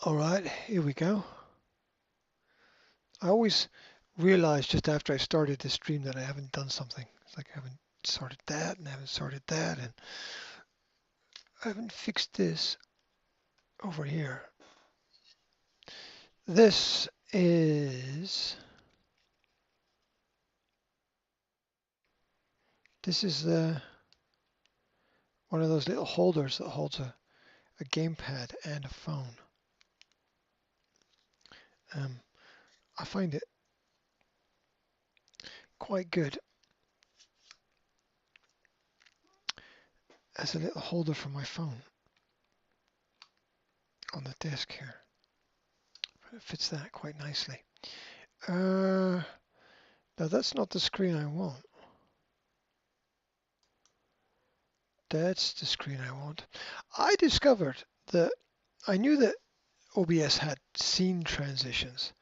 All right, here we go. I always realize just after I started this stream that I haven't done something. It's like I haven't sorted that and I haven't sorted that and I haven't fixed this over here. This is the one of those little holders that holds a gamepad and a phone. I find it quite good as a little holder for my phone on the desk here. It fits that quite nicely. Now that's not the screen I want. That's the screen I want. I discovered that I knew that OBS had scene transitions,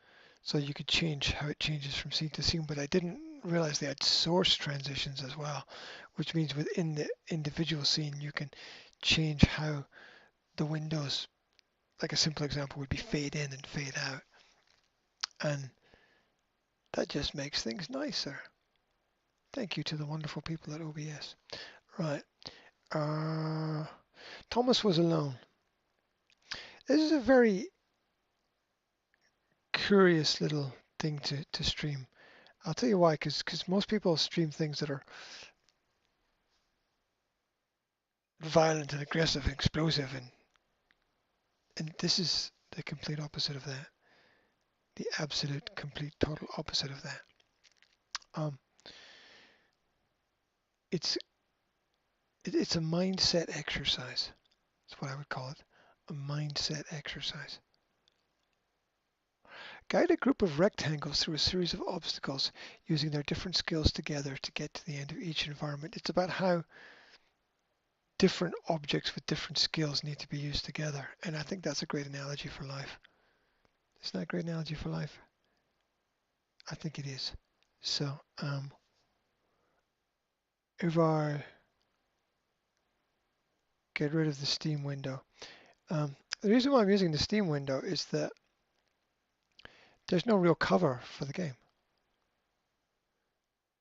so you could change how it changes from scene to scene, but I didn't realize they had source transitions as well, which means within the individual scene you can change how the windows, like a simple example would be fade in and fade out, and that just makes things nicer. Thank you to the wonderful people at OBS. Right. Thomas was alone. This is a very curious little thing to stream. I'll tell you why, because most people stream things that are violent and aggressive and explosive, and this is the complete opposite of that. The absolute, complete, total opposite of that. It's a mindset exercise. That's what I would call it, a mindset exercise. Guide a group of rectangles through a series of obstacles using their different skills together to get to the end of each environment. It's about how different objects with different skills need to be used together. And I think that's a great analogy for life. Isn't that a great analogy for life? I think it is. So, if I get rid of the Steam window, the reason why I'm using the Steam window is that there's no real cover for the game.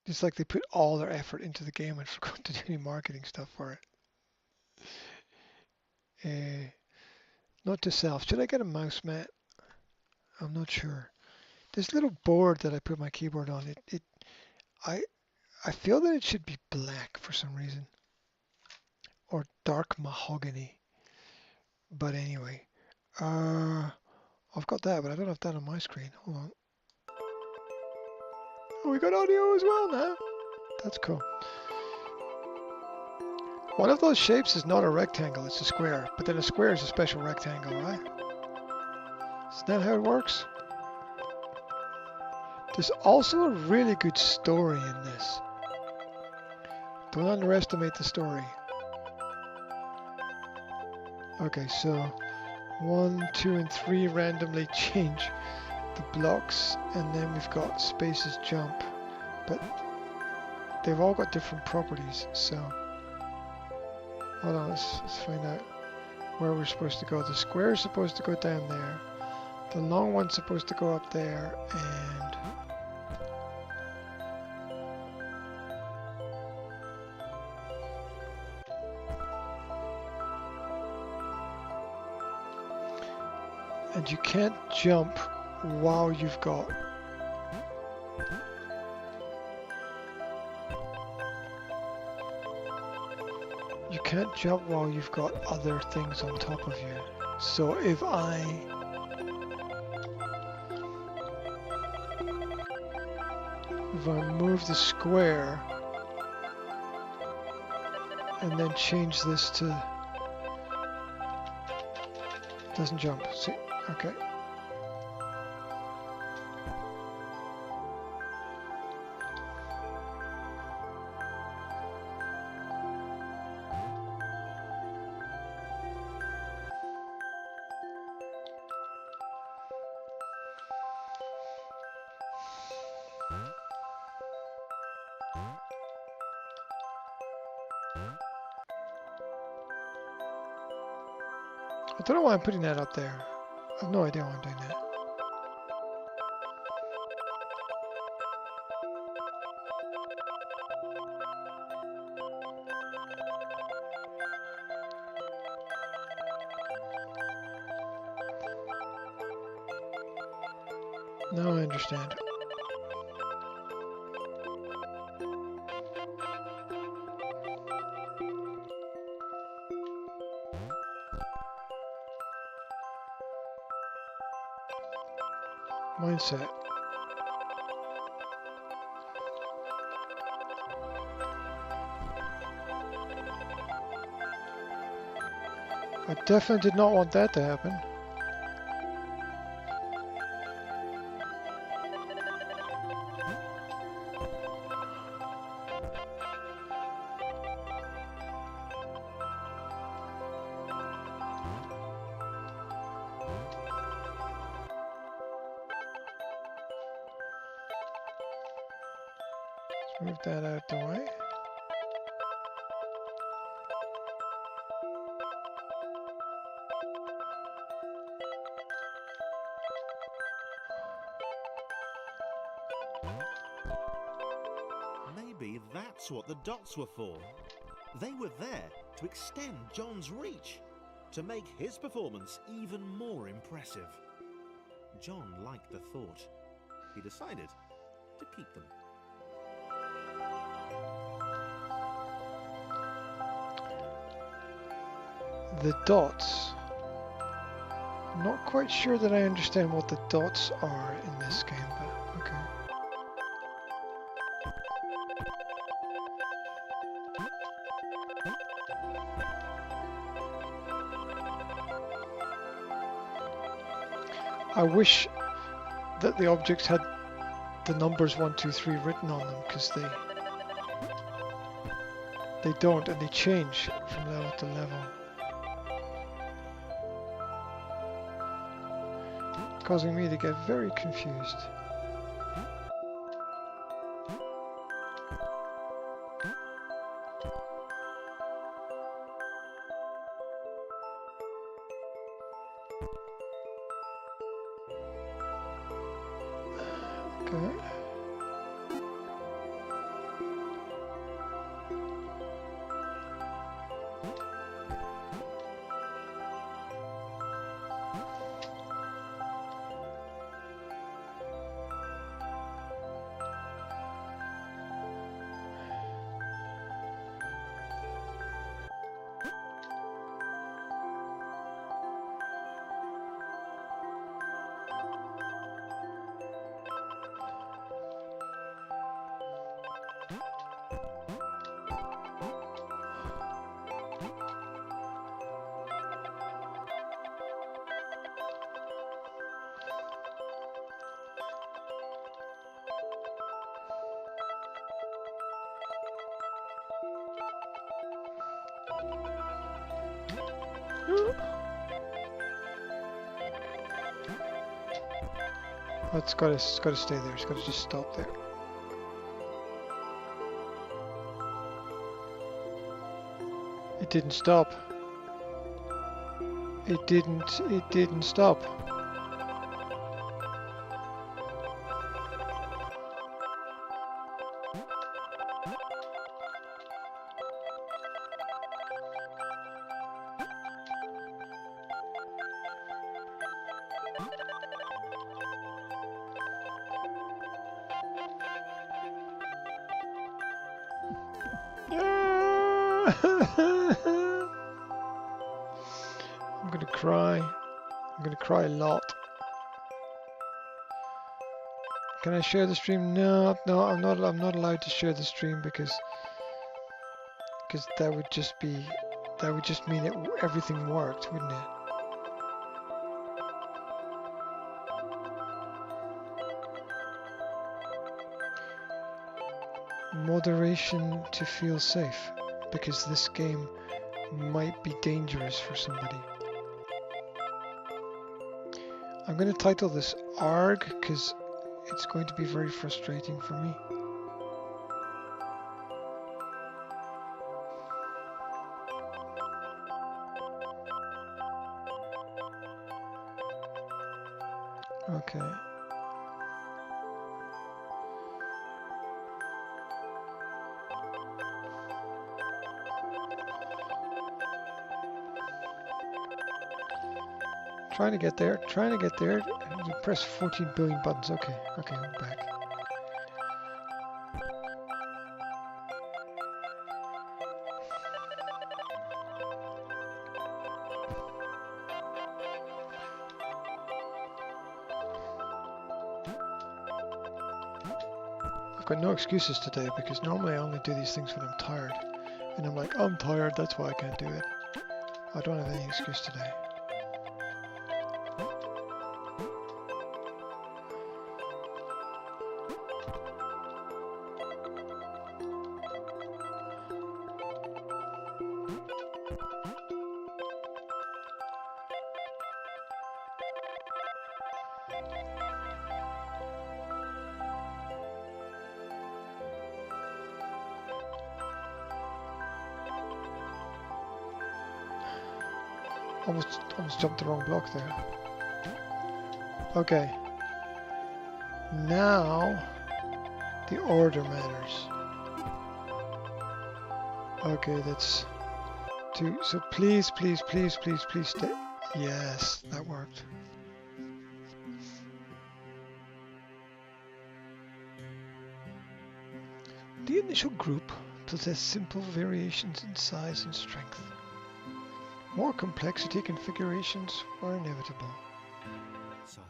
It's like they put all their effort into the game and forgot to do any marketing stuff for it. Note to self, should I get a mouse mat? I'm not sure. This little board that I put my keyboard on, I feel that it should be black for some reason, or dark mahogany. But anyway, I've got that, but I don't have that on my screen. Hold on. Oh, we got audio as well now. That's cool. One of those shapes is not a rectangle, it's a square. But then a square is a special rectangle, right? Isn't that how it works? There's also a really good story in this. Don't underestimate the story. Okay, so 1, 2, and 3 randomly change the blocks, and then we've got spaces jump, but they've all got different properties. So hold on, let's find out where we're supposed to go. The square is supposed to go down there. The long one's supposed to go up there, and you can't jump while you've got other things on top of you. So if I move the square and then change this to doesn't jump. See, okay. I don't know why I'm putting that up there. I have no idea why I'm doing that. Now I understand. Mindset. I definitely did not want that to happen. Let's move that out the way. Maybe that's what the dots were for. They were there to extend John's reach, to make his performance even more impressive. John liked the thought. He decided to keep them. The dots. I'm not quite sure that I understand what the dots are in this game, but okay. I wish that the objects had the numbers 1, 2, 3 written on them, because they don't, and they change from level to level, causing me to get very confused. Okay. It's gotta stay there. It's gotta just stop there. It didn't stop. It didn't stop. I'm gonna cry. I'm gonna cry a lot. Can I share the stream? No, I'm not allowed to share the stream because that would just mean everything worked, wouldn't it? Moderation to feel safe, because this game might be dangerous for somebody. I'm going to title this ARG because it's going to be very frustrating for me. Okay. Trying to get there, trying to get there. You press 14 billion buttons. Okay, okay, I'm back. I've got no excuses today because normally I only do these things when I'm tired. And I'm like, I'm tired, that's why I can't do it. I don't have any excuse today. Almost jumped the wrong block there. Okay. Now the order matters. Okay, that's two. So please, please, please, please, please stay. Yes, that worked. The initial group possessed simple variations in size and strength. More complexity configurations were inevitable. So,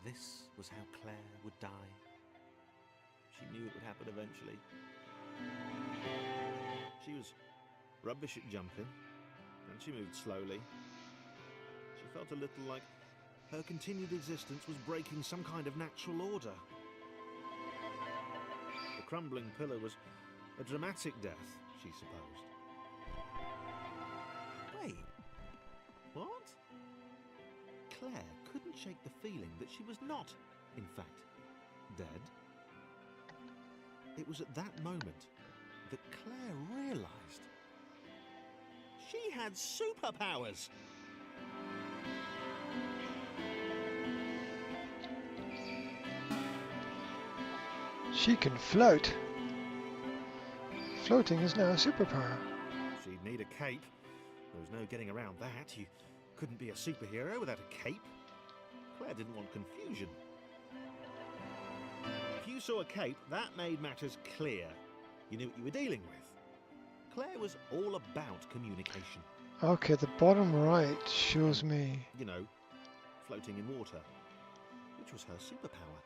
this was how Claire would die. She knew it would happen eventually. She was rubbish at jumping, and she moved slowly. She felt a little like her continued existence was breaking some kind of natural order. The crumbling pillar was a dramatic death, she supposed. Wait, what? Claire couldn't shake the feeling that she was not, in fact, dead. It was at that moment that Claire realised she had superpowers. She can float. Floating is now a superpower. She'd need a cape. There was no getting around that. You couldn't be a superhero without a cape. Claire didn't want confusion. If you saw a cape, that made matters clear. You knew what you were dealing with. Claire was all about communication. Okay, the bottom right shows me. You know, floating in water, which was her superpower.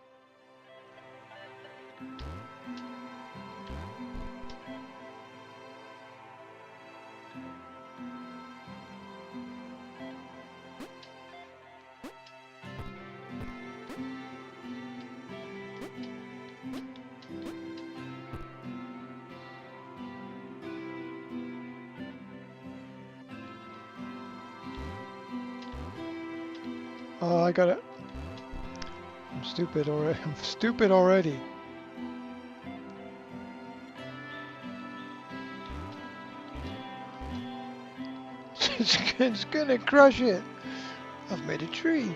Oh, I got it. I'm stupid already. I'm stupid already. It's gonna crush it. I've made a tree.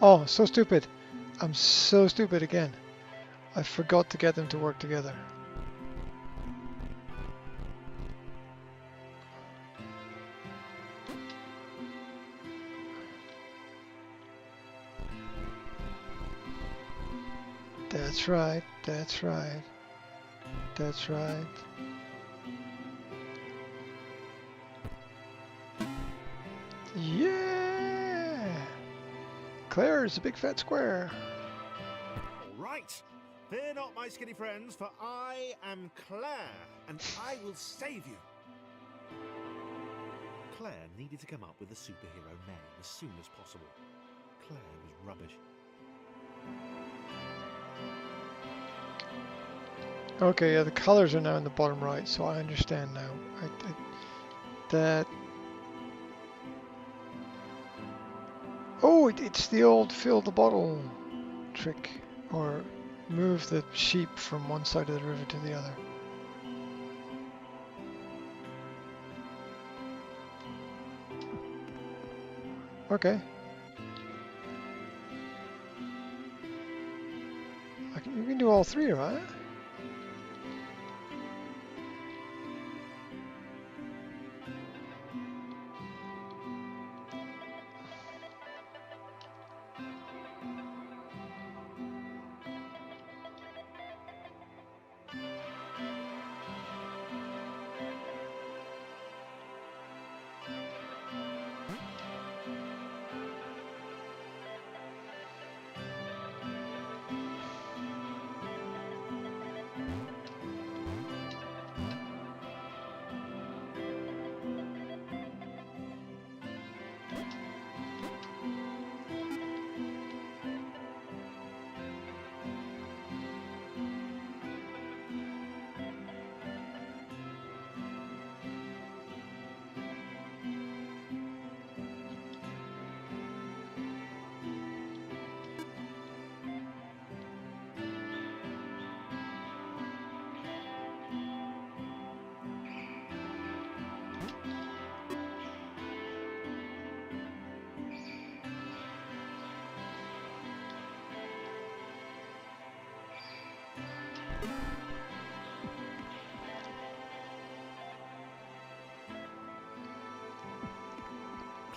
Oh, so stupid. I'm so stupid again. I forgot to get them to work together. That's right, that's right, that's right. Yeah! Claire is a big fat square. All right. Fear not, my skinny friends, for I am Claire, and I will save you. Claire needed to come up with a superhero name as soon as possible. Claire was rubbish. Okay, yeah, the colors are now in the bottom right, so I understand now. That. Oh, it's the old fill the bottle trick, or move the sheep from one side of the river to the other. Okay. You can do all three, right?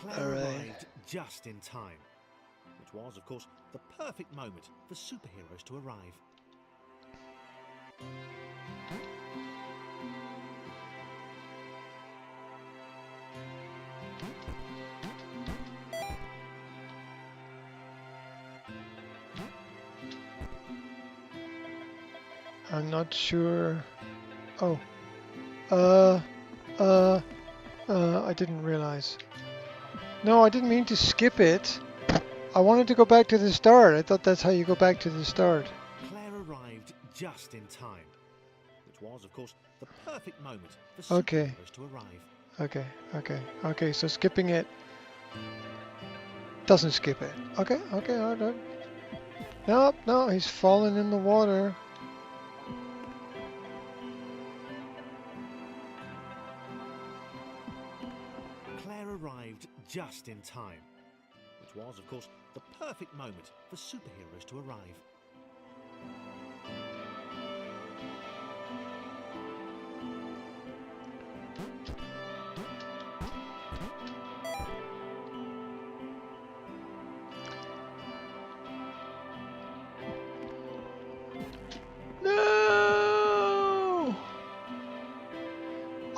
Claire All right. arrived just in time, which was, of course, the perfect moment for superheroes to arrive. I'm not sure. Oh. I didn't realize. No, I didn't mean to skip it. I wanted to go back to the start. I thought that's how you go back to the start. Claire arrived just in time, which was, of course, the perfect moment for superheroes Okay. to arrive. Okay, so skipping it doesn't skip it. Okay, alright. No, he's fallen in the water. Claire arrived just in time, which was, of course, the perfect moment for superheroes to arrive. No!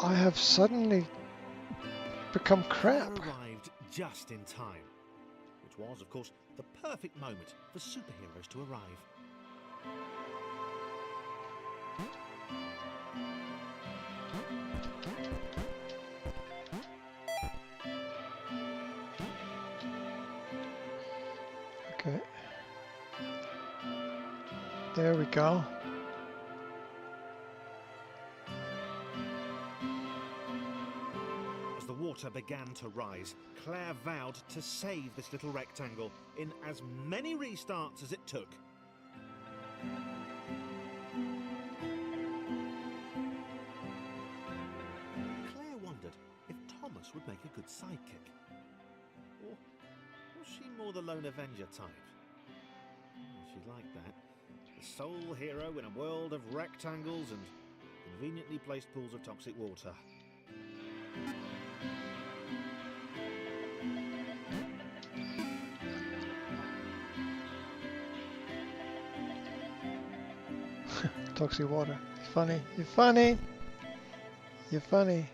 I have suddenly become crap. Claire arrived just in time, which was, of course, the perfect moment for superheroes to arrive. Okay. There we go. As the water began to rise, Claire vowed to save this little rectangle in as many restarts as it took. Claire wondered if Thomas would make a good sidekick. Or was she more the lone Avenger type? She'd like that. The sole hero in a world of rectangles and conveniently placed pools of toxic water. Toxic water. Funny. You're funny. You're funny.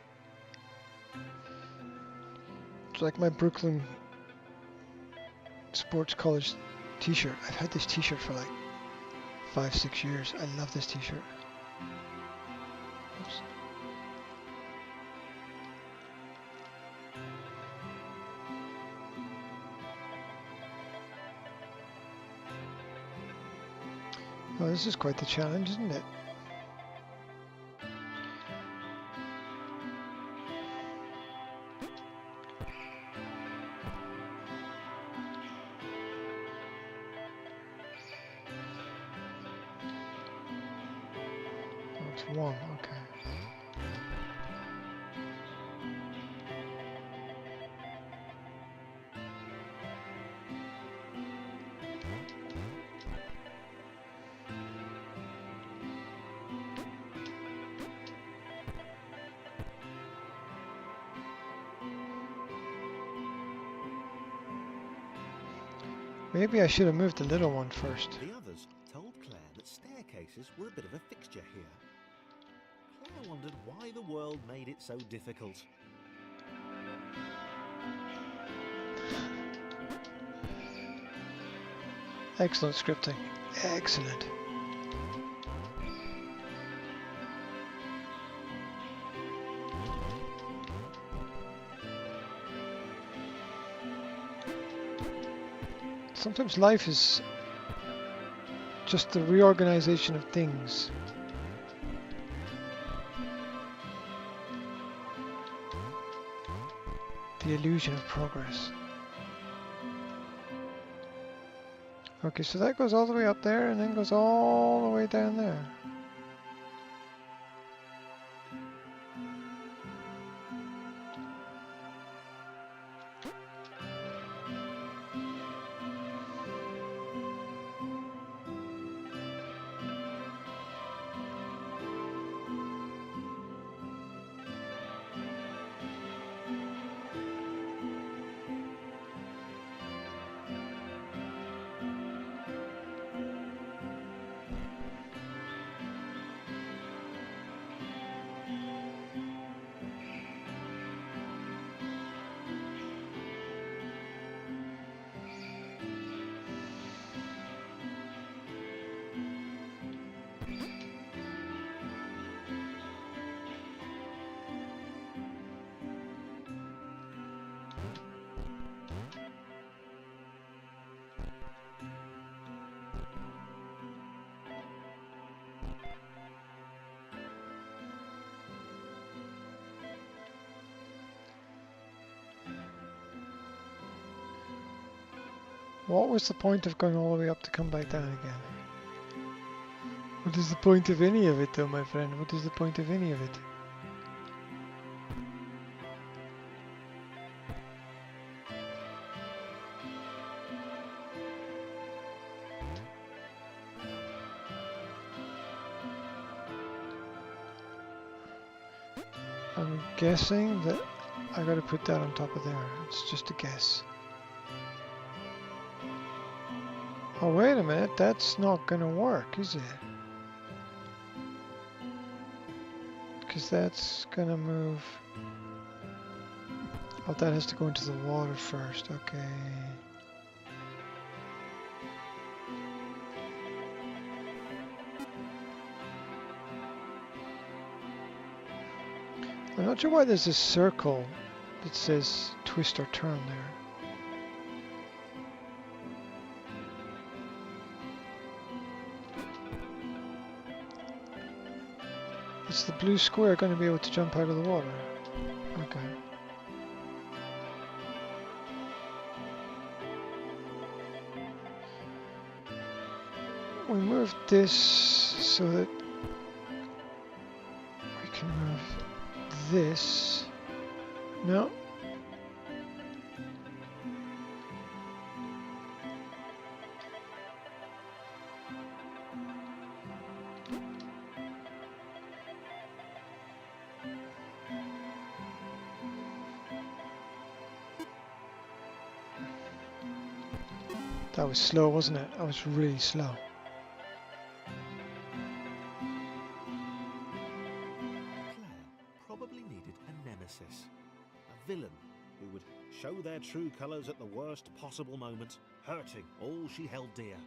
It's like my Brooklyn Sports College t-shirt. I've had this t-shirt for like 5-6 years. I love this t-shirt. Oops. Well, this is quite the challenge, isn't it? Oh, it's one, okay. Maybe I should have moved the little one first. The others told Claire that staircases were a bit of a fixture here. Claire wondered why the world made it so difficult. Excellent scripting. Excellent. Sometimes life is just the reorganization of things. The illusion of progress. Okay, so that goes all the way up there and then goes all the way down there. What was the point of going all the way up to come back down again? What is the point of any of it though, my friend? What is the point of any of it? I'm guessing that I gotta put that on top of there. It's just a guess. Oh, wait a minute, that's not gonna work, is it? Because that's gonna move... Oh, that has to go into the water first, okay. I'm not sure why there's a circle that says twist or turn there. Is the blue square going to be able to jump out of the water? Okay. We moved this so that we can move this. No. That was slow, wasn't it? That was really slow. Claire probably needed a nemesis, a villain who would show their true colours at the worst possible moment, hurting all she held dear.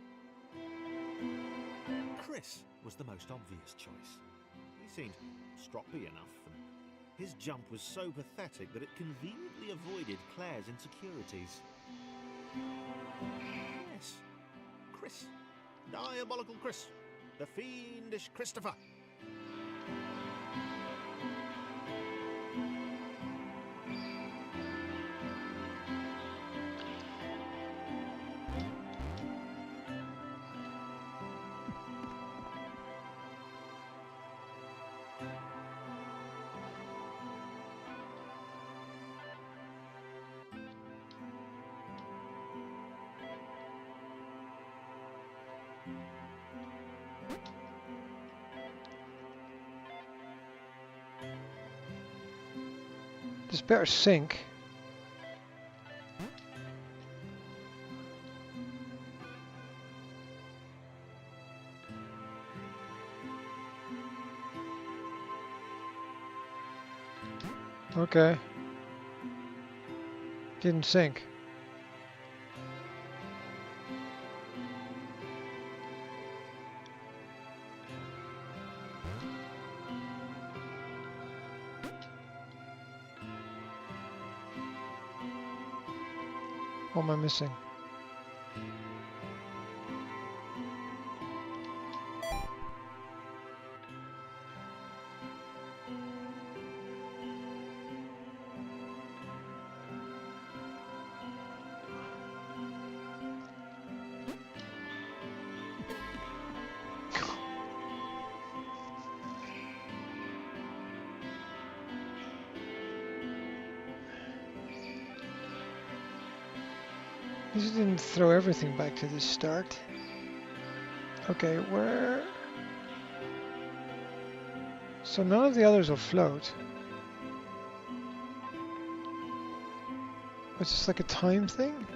Chris was the most obvious choice. He seemed stroppy enough, and his jump was so pathetic that it conveniently avoided Claire's insecurities. Yes, Chris. Diabolical Chris. the fiendish Christopher. This better sink. Okay. Didn't sink. What am I missing? This didn't throw everything back to the start. Okay, where? So none of the others will float. It's just like a time thing?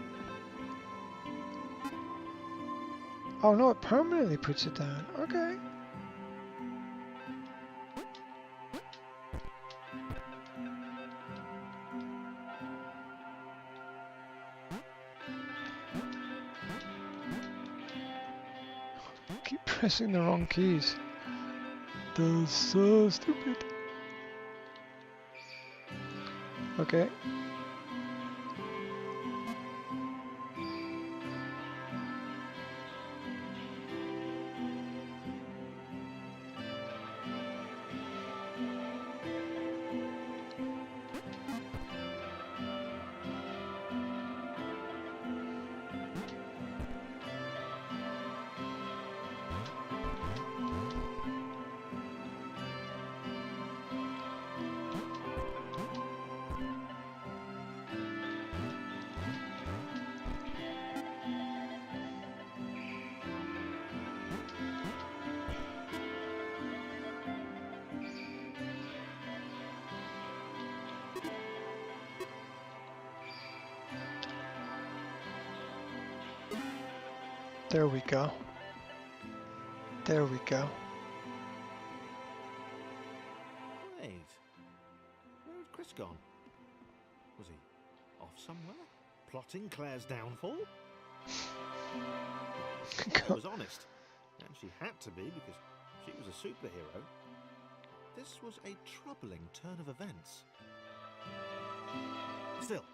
Oh no, it permanently puts it down. Okay. Keep pressing the wrong keys. That's so stupid. Okay. There we go. There we go. Wait. Where had Chris gone? Was he off somewhere? Plotting Claire's downfall? Claire was honest. And she had to be because she was a superhero. This was a troubling turn of events. Still,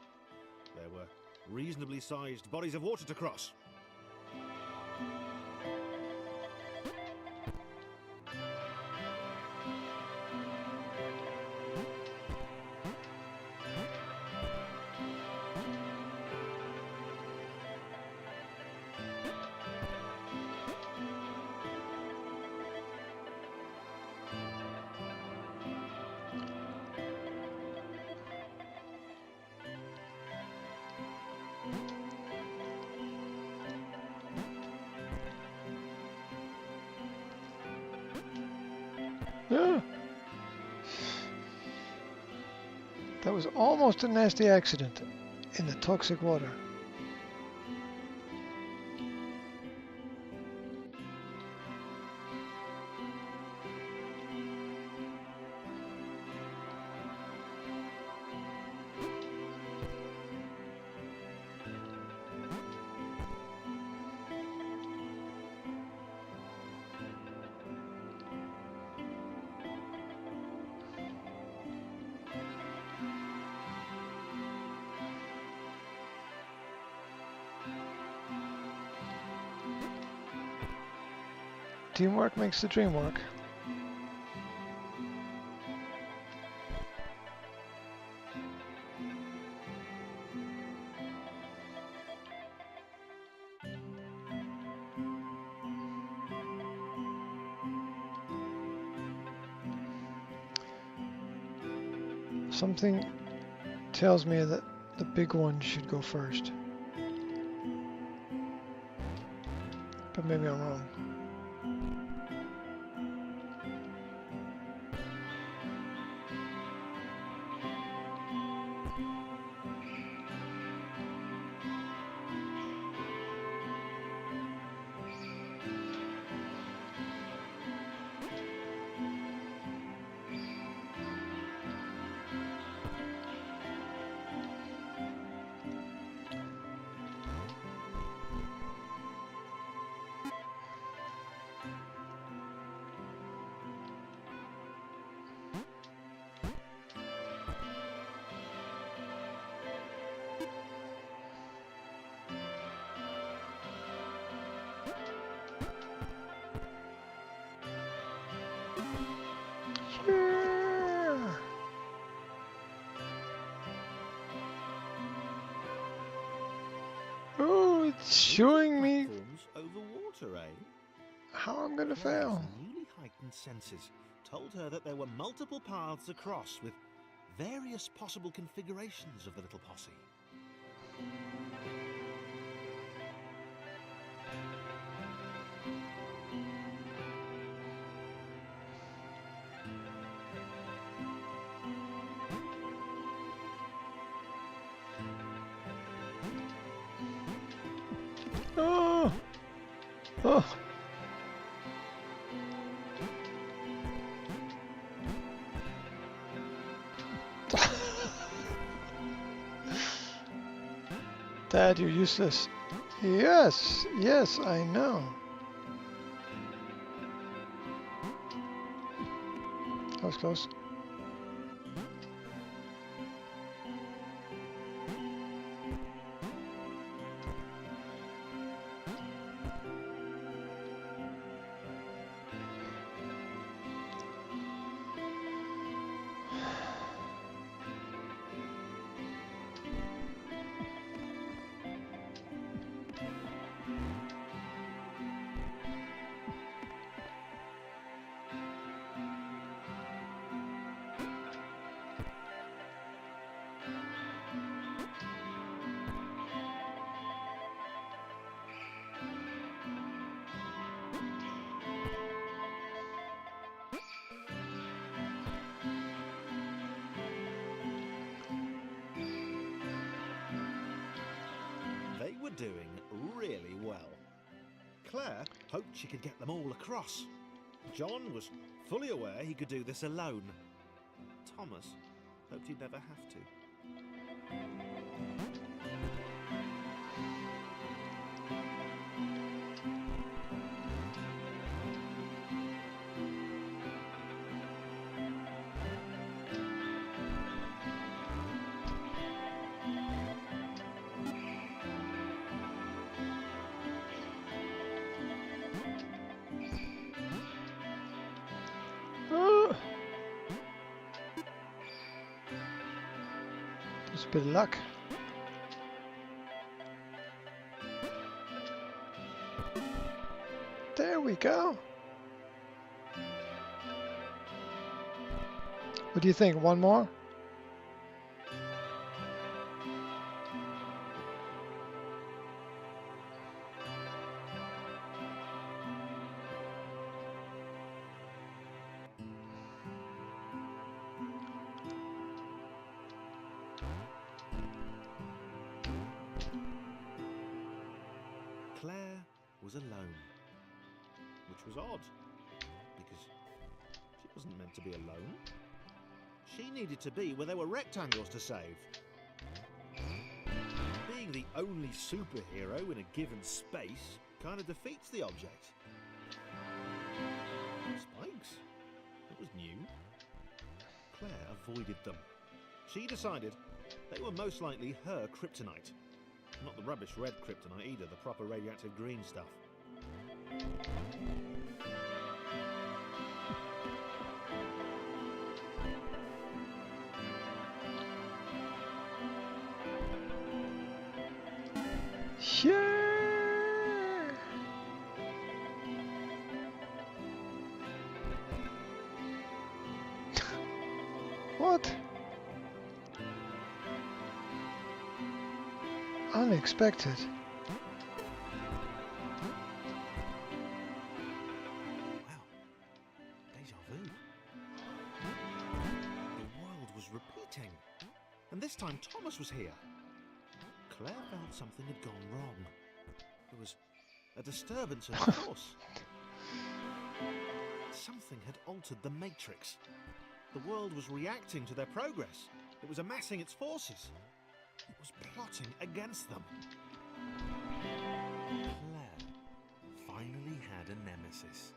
there were reasonably sized bodies of water to cross. Yeah. That was almost a nasty accident in the toxic water. Teamwork makes the dream work. Something tells me that the big one should go first. But maybe I'm wrong. Yeah. Oh, it's showing me Platforms over water, eh? how I'm gonna Claire's fail. newly heightened senses told her that there were multiple paths across with various possible configurations of the little posse. Oh, oh. Dad, you're useless. Yes, yes, I know. That was close. They were doing really well. Claire hoped she could get them all across. John was fully aware he could do this alone. Thomas hoped he'd never have to. Oh. Just a bit of luck. There we go. What do you think? One more? Claire was alone, which was odd, because she wasn't meant to be alone. She needed to be where there were rectangles to save. Being the only superhero in a given space kind of defeats the object. Spikes? It was new. Claire avoided them. She decided they were most likely her kryptonite. Not the rubbish red kryptonite either, the proper radioactive green stuff. Yeah. What? Unexpected. Well, déjà vu. The world was repeating. And this time Thomas was here. Claire felt something had gone wrong. There was a disturbance in the force. Something had altered the Matrix. The world was reacting to their progress. It was amassing its forces. It was plotting against them. Claire finally had a nemesis.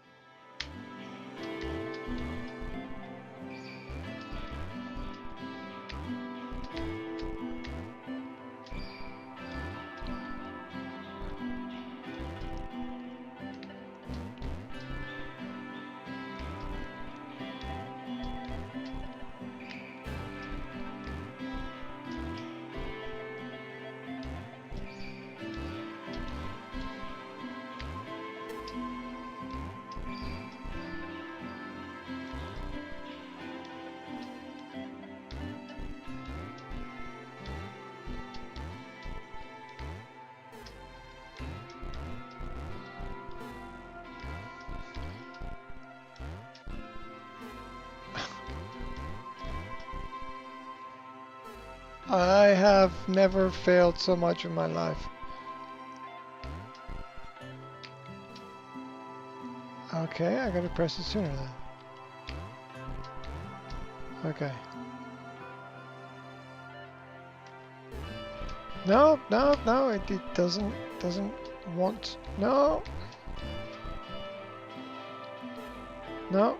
I have never failed so much in my life. Okay, I gotta press it sooner then. Okay. No, no, no, it doesn't want, no. No.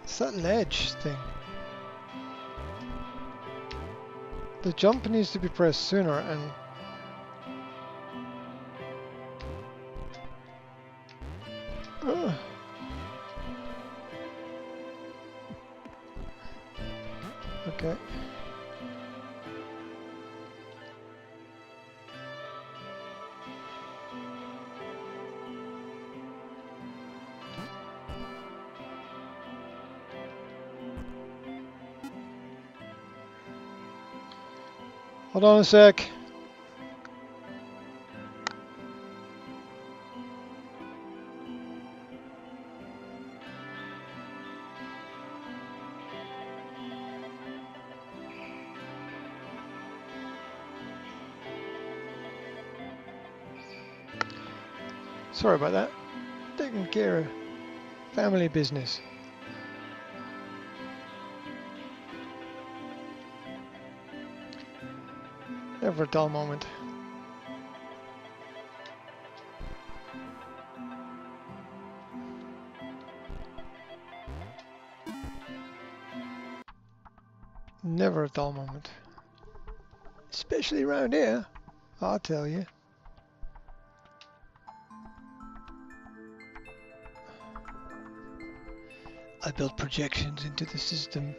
It's that ledge thing. The jump needs to be pressed sooner and okay. Hold on a sec. Sorry about that. Taking care of family business. Never a dull moment. Never a dull moment. Especially around here, I'll tell you. I built projections into the system.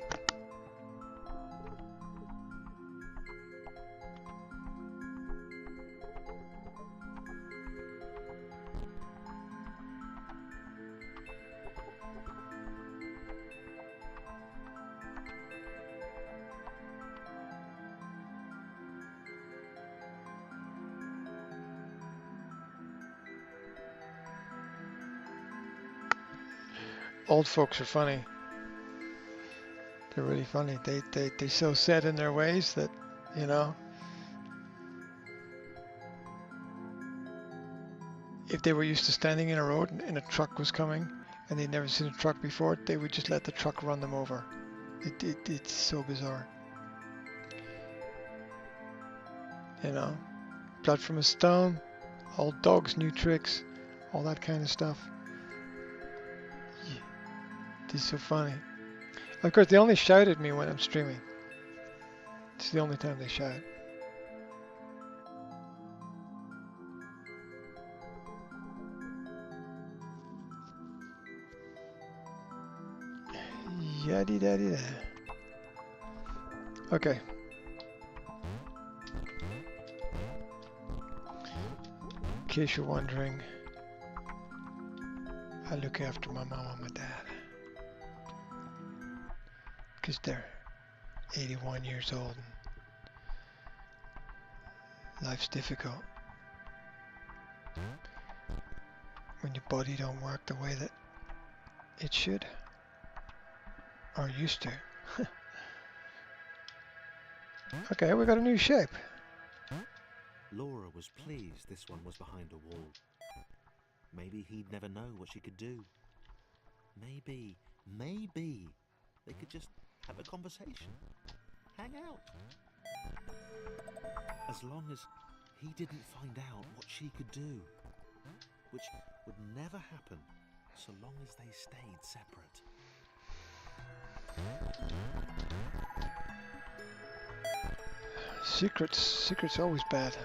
Old folks are funny. They're really funny. They're so set in their ways that, you know, if they were used to standing in a road and a truck was coming and they'd never seen a truck before, they would just let the truck run them over. It's so bizarre. You know, blood from a stone, old dogs, new tricks, all that kind of stuff. It's so funny. Of course, they only shout at me when I'm streaming. It's the only time they shout. Yaddy daddy da. Okay. case you're wondering, I look after my mom and my dad. Because they're 81 years old and life's difficult. When your body don't work the way that it should. Or used to. Okay, we got a new shape. Laura was pleased this one was behind a wall. Maybe he'd never know what she could do. Maybe they could just have a conversation. Hang out. As long as he didn't find out what she could do. Which would never happen so long as they stayed separate. Secrets always bad.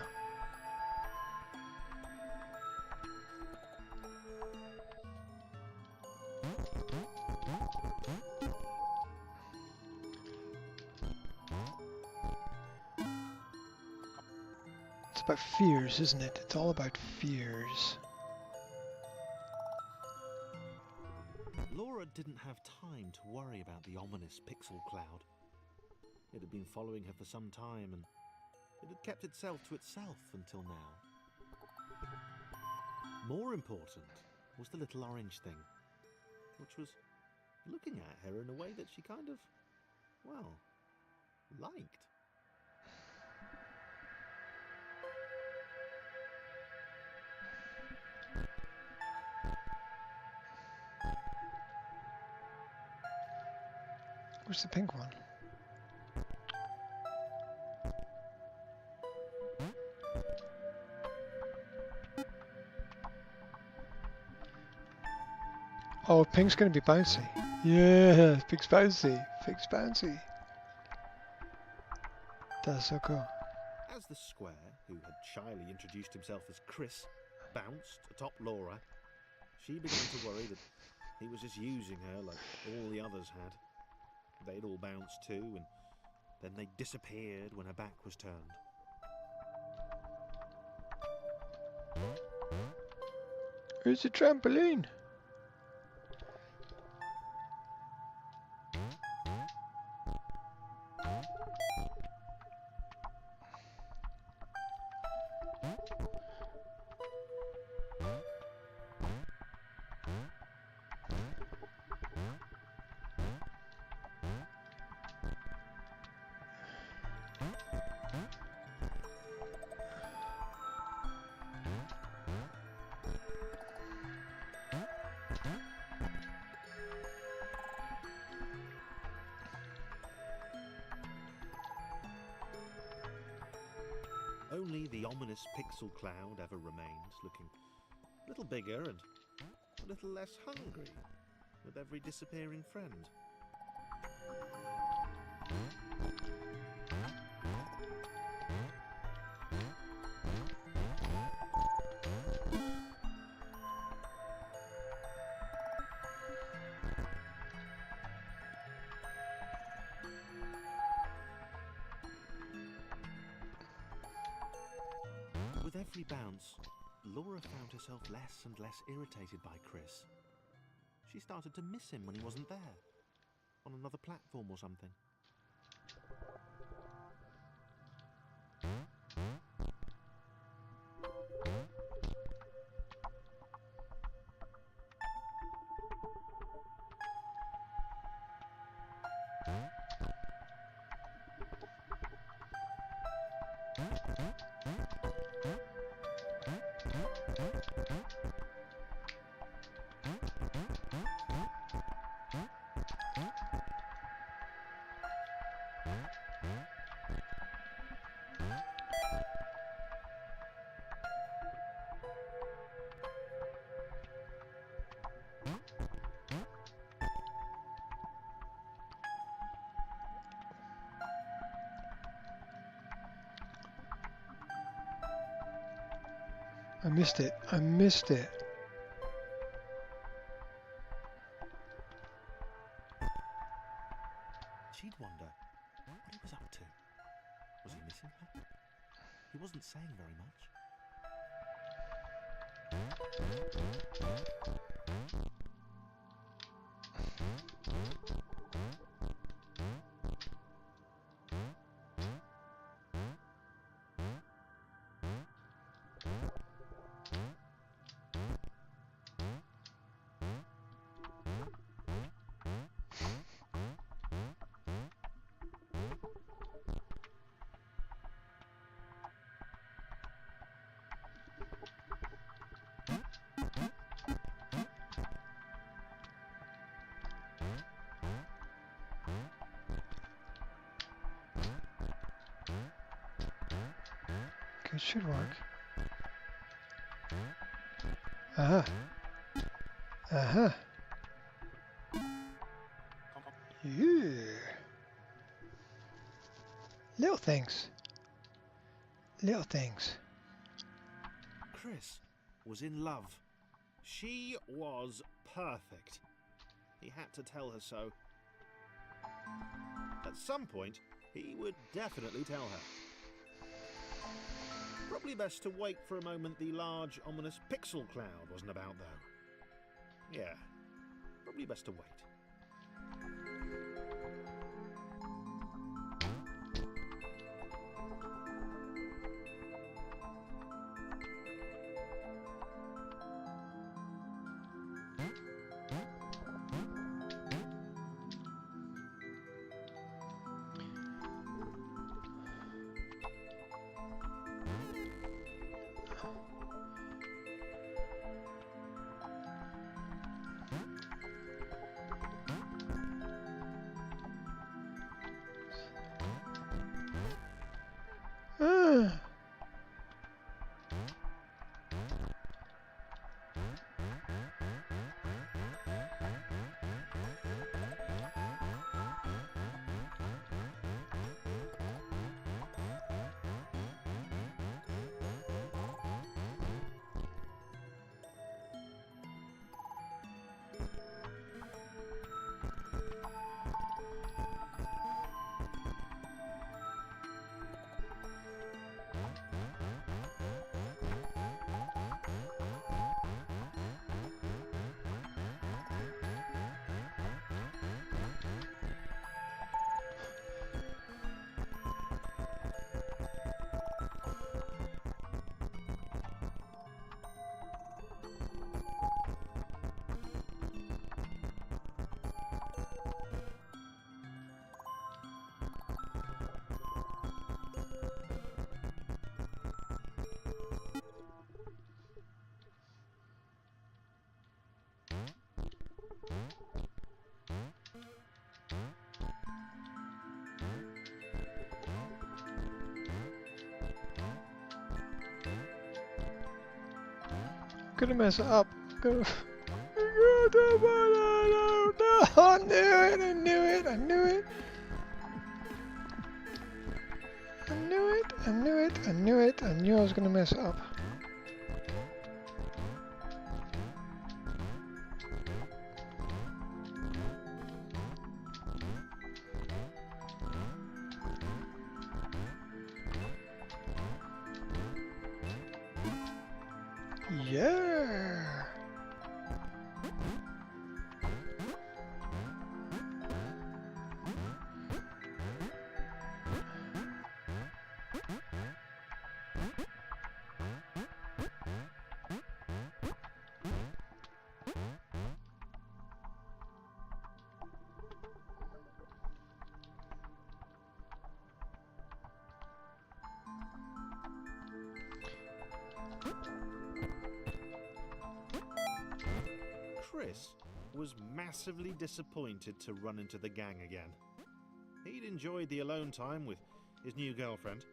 It's about fears, isn't it? It's all about fears. Laura didn't have time to worry about the ominous pixel cloud. It had been following her for some time, and it had kept itself to itself until now. More important was the little orange thing, which was looking at her in a way that she kind of, well, liked. Where's the pink one? Oh, pink's gonna be bouncy. Yeah, pink's bouncy. Pink's bouncy. That's so cool. As the square, who had shyly introduced himself as Chris, bounced atop Laura, she began to worry that he was just using her like all the others had. They'd all bounced too, and then they disappeared when her back was turned. Here's the trampoline. Only the ominous pixel cloud ever remained, looking a little bigger and a little less hungry with every disappearing friend. With every bounce, Laura found herself less and less irritated by Chris. She started to miss him when he wasn't there, on another platform or something. I missed it. I missed it. She'd wonder what he was up to. Was he missing her? He wasn't saying very much. It should work. Uh-huh. Uh-huh. Yeah. Little things. Little things. Chris was in love. She was perfect. He had to tell her so. At some point, he would definitely tell her. Probably best to wait for a moment the large, ominous pixel cloud wasn't about, though. Yeah, probably best to wait. Ah. Gonna mess it up. Go. No, I knew it, I knew it, I knew it. I knew it, I knew it, I knew it, I knew I was gonna mess it up. Yeah. Chris was massively disappointed to run into the gang again. He'd enjoyed the alone time with his new girlfriend.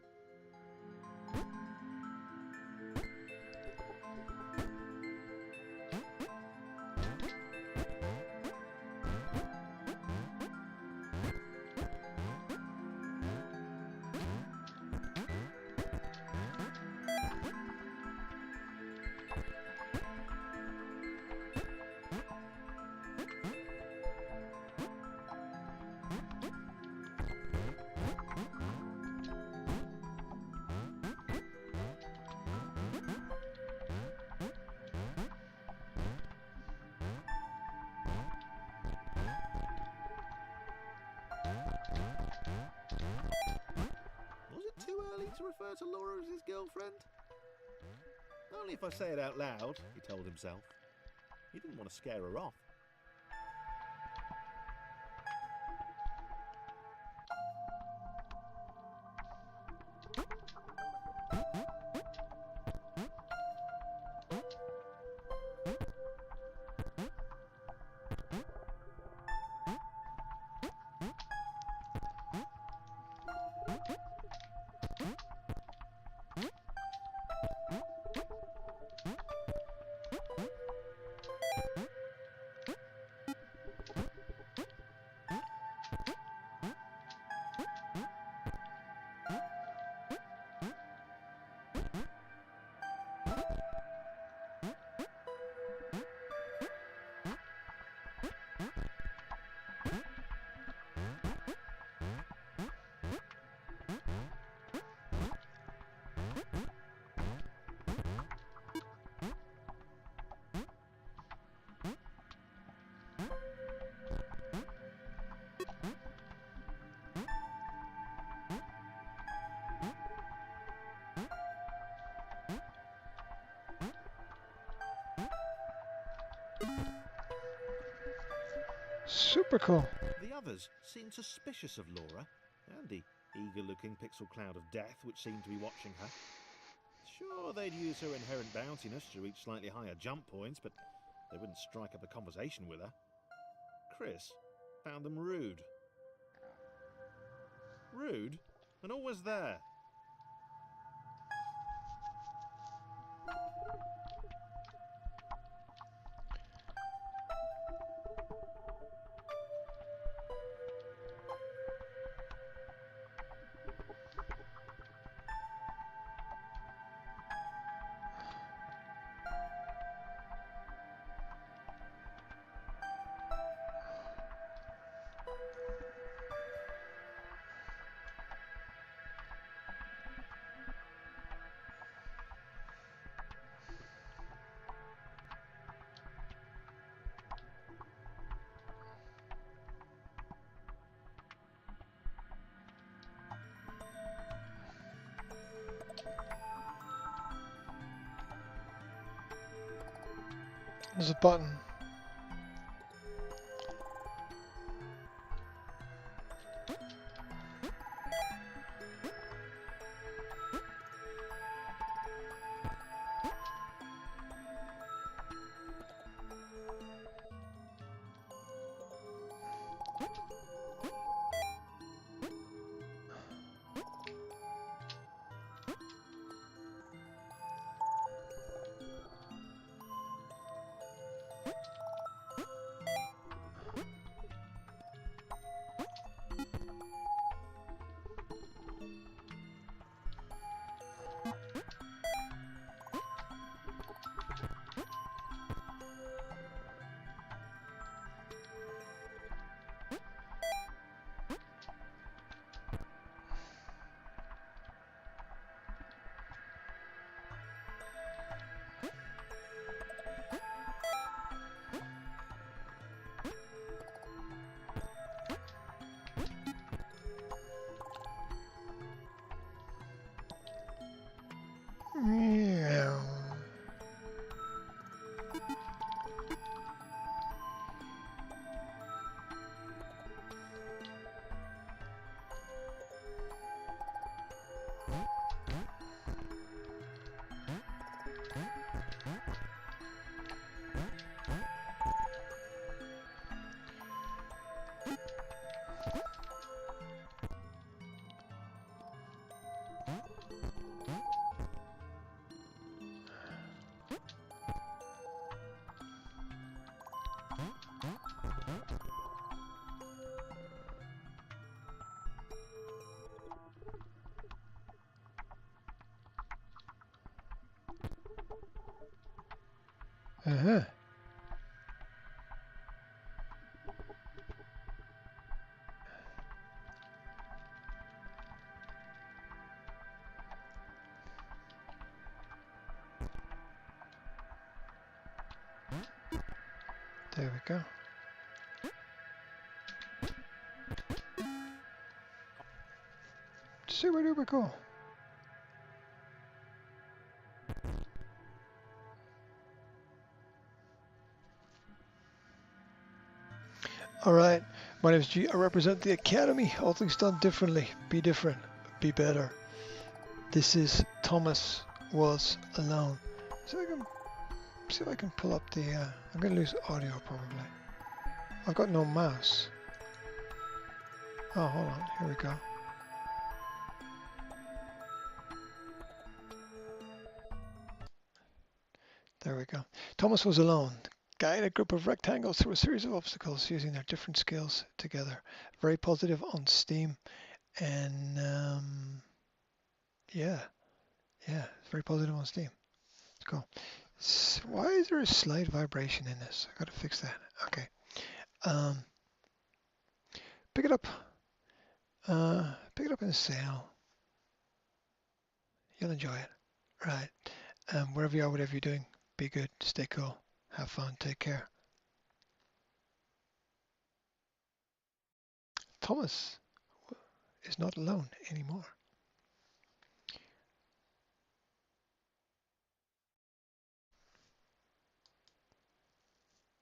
to refer to Laura as his girlfriend? Only if I say it out loud, he told himself. He didn't want to scare her off. Super cool. The others seemed suspicious of Laura and the eager-looking pixel cloud of death which seemed to be watching her. Sure, they'd use her inherent bounciness to reach slightly higher jump points, but they wouldn't strike up a conversation with her. Chris found them rude. Rude? And always there. There's a button. Yeah. Uh-huh. There we go. Super duper cool. All right. My name is G. I represent the Academy. All things done differently. Be different. Be better. This is Thomas Was Alone. So I can see if I can pull up the. I'm going to lose audio probably. I've got no mouse. Oh, hold on. Here we go. There we go. Thomas Was Alone. Guide a group of rectangles through a series of obstacles using their different skills together. Very positive on Steam. And yeah, it's very positive on Steam. Let's go. Why is there a slight vibration in this? I gotta fix that. Okay. Pick it up. Pick it up in a sale. You'll enjoy it. Right. Wherever you are, whatever you're doing, be good, stay cool, have fun, take care. Thomas is not alone anymore.